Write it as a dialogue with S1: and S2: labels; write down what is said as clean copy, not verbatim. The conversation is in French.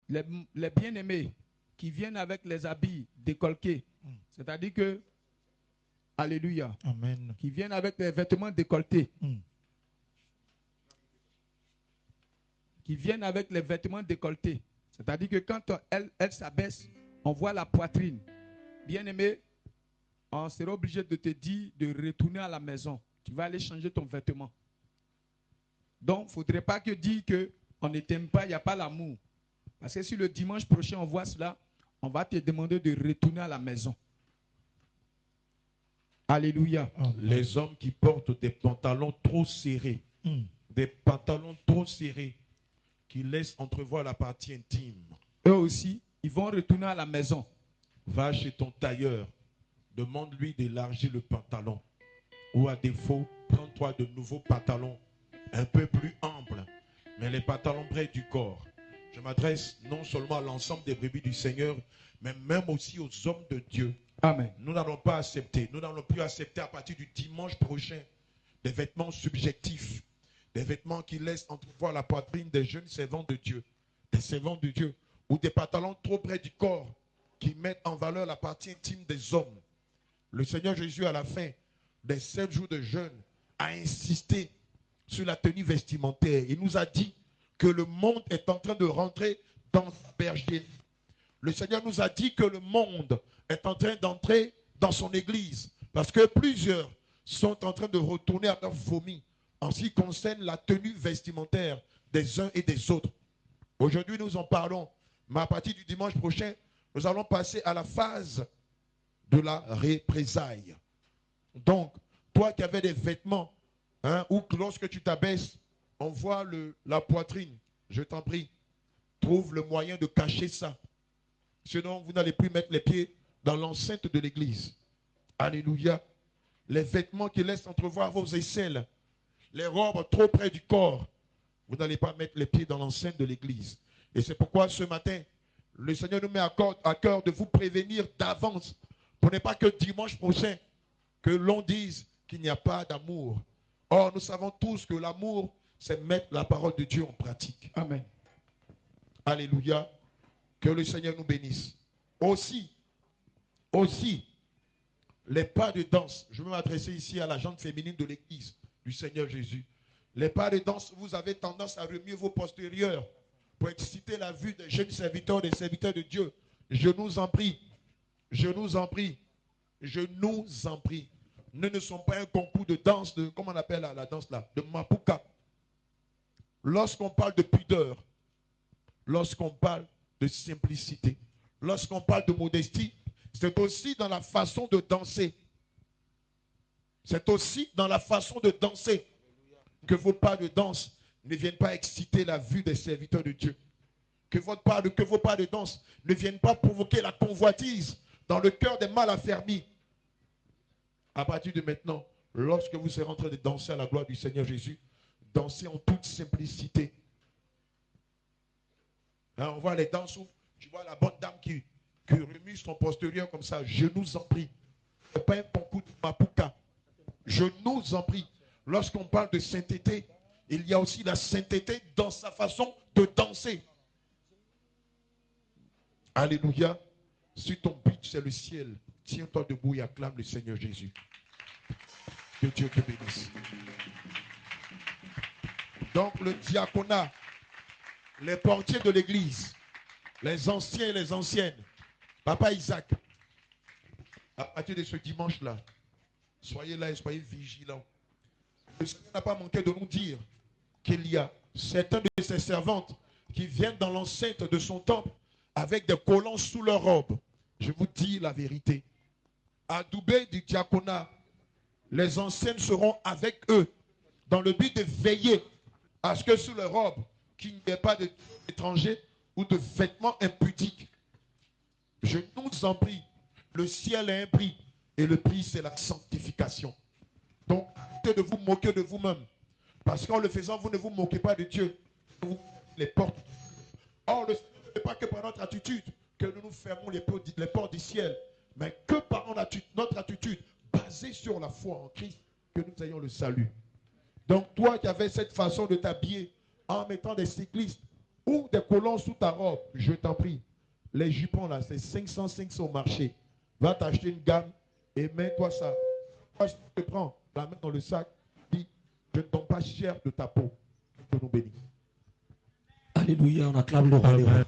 S1: les bien-aimés qui viennent avec les habits décolletés, c'est-à-dire que, alléluia,
S2: Amen.
S1: qui viennent avec les vêtements décolletés, qui viennent avec les vêtements décolletés, c'est-à-dire que quand elle s'abaisse, on voit la poitrine. Bien-aimé, on sera obligé de te dire de retourner à la maison. Tu vas aller changer ton vêtement. Donc, il ne faudrait pas que dire qu'on ne t'aime pas, il n'y a pas l'amour. Parce que si le dimanche prochain on voit cela, on va te demander de retourner à la maison. Alléluia.
S3: Les hommes qui portent des pantalons trop serrés, des pantalons trop serrés, qui laissent entrevoir la partie intime.
S1: Eux aussi, ils vont retourner à la maison.
S3: Va chez ton tailleur, demande-lui d'élargir le pantalon. Ou à défaut, prends-toi de nouveaux pantalons un peu plus amples, mais les pantalons près du corps. Je m'adresse non seulement à l'ensemble des brebis du Seigneur, mais même aussi aux hommes de Dieu.
S1: Amen.
S3: Nous n'allons pas accepter, nous n'allons plus accepter à partir du dimanche prochain des vêtements subjectifs, des vêtements qui laissent entrevoir la poitrine des jeunes servants de Dieu, des servants de Dieu, ou des pantalons trop près du corps qui mettent en valeur la partie intime des hommes. Le Seigneur Jésus, à la fin des 7 jours de jeûne, a insisté sur la tenue vestimentaire. Il nous a dit que le monde est en train de rentrer dans sa bergerie. Le Seigneur nous a dit que le monde est en train d'entrer dans son église parce que plusieurs sont en train de retourner à leur vomi en ce qui concerne la tenue vestimentaire des uns et des autres. Aujourd'hui, nous en parlons, mais à partir du dimanche prochain, nous allons passer à la phase de la représailles. Donc, toi qui avais des vêtements, ou que lorsque tu t'abaisses, on voit la poitrine, je t'en prie, trouve le moyen de cacher ça. Sinon, vous n'allez plus mettre les pieds dans l'enceinte de l'église. Alléluia. Les vêtements qui laissent entrevoir vos aisselles, les robes trop près du corps, vous n'allez pas mettre les pieds dans l'enceinte de l'église. Et c'est pourquoi ce matin, le Seigneur nous met à cœur de vous prévenir d'avance pour ne pas que dimanche prochain, que l'on dise qu'il n'y a pas d'amour. Or, nous savons tous que l'amour, c'est mettre la parole de Dieu en pratique.
S1: Amen.
S3: Alléluia. Que le Seigneur nous bénisse. Aussi, les pas de danse. Je veux m'adresser ici à la gente féminine de l'église du Seigneur Jésus. Les pas de danse, vous avez tendance à remuer vos postérieurs pour exciter la vue des jeunes serviteurs, des serviteurs de Dieu. Je nous en prie. Je nous en prie. Je nous en prie. Nous ne sommes pas un concours de danse, comment on appelle la danse là, de Mapuka. Lorsqu'on parle de pudeur, lorsqu'on parle de simplicité, lorsqu'on parle de modestie, c'est aussi dans la façon de danser. C'est aussi dans la façon de danser que vos pas de danse ne viennent pas exciter la vue des serviteurs de Dieu. Que vos pas de danse ne viennent pas provoquer la convoitise dans le cœur des mal affermis. À partir de maintenant, lorsque vous serez en train de danser à la gloire du Seigneur Jésus, dansez en toute simplicité. On voit les danses où tu vois la bonne dame qui remue son postérieur comme ça. Je nous en prie. Ce n'est pas un concours de Mapuka. Je nous en prie. Lorsqu'on parle de sainteté, il y a aussi la sainteté dans sa façon de danser. Alléluia. Si ton but c'est le ciel, tiens-toi debout et acclame le Seigneur Jésus. Que Dieu te bénisse. Donc le diaconat, les portiers de l'église, les anciens et les anciennes, Papa Isaac, à partir de ce dimanche-là, soyez là et soyez vigilants. Le Seigneur n'a pas manqué de nous dire qu'il y a certains de ses servantes qui viennent dans l'enceinte de son temple avec des collants sous leur robe. Je vous dis la vérité. À Doubé du diaconat, les anciennes seront avec eux dans le but de veiller à ce que sous leur robe, qu'il n'y ait pas d'étrangers ou de vêtements impudiques. Je nous en prie, le ciel a un prix et le prix c'est la sanctification. Donc, arrêtez de vous moquer de vous-même. Parce qu'en le faisant, vous ne vous moquez pas de Dieu. Vous les portes. Or, ce n'est pas que par notre attitude que nous nous fermons les portes du ciel, mais que par notre attitude basée sur la foi en Christ, que nous ayons le salut. Donc, toi qui avais cette façon de t'habiller en mettant des cyclistes Ou des collants sous ta robe, je t'en prie. Les jupons là, c'est 500 au marché. Va t'acheter une gamme et mets-toi ça. Moi, je te prends, la mets dans le sac, dis, je ne tombe pas cher de ta peau. Que nous bénisse.
S2: Alléluia, on acclame le roi des rois.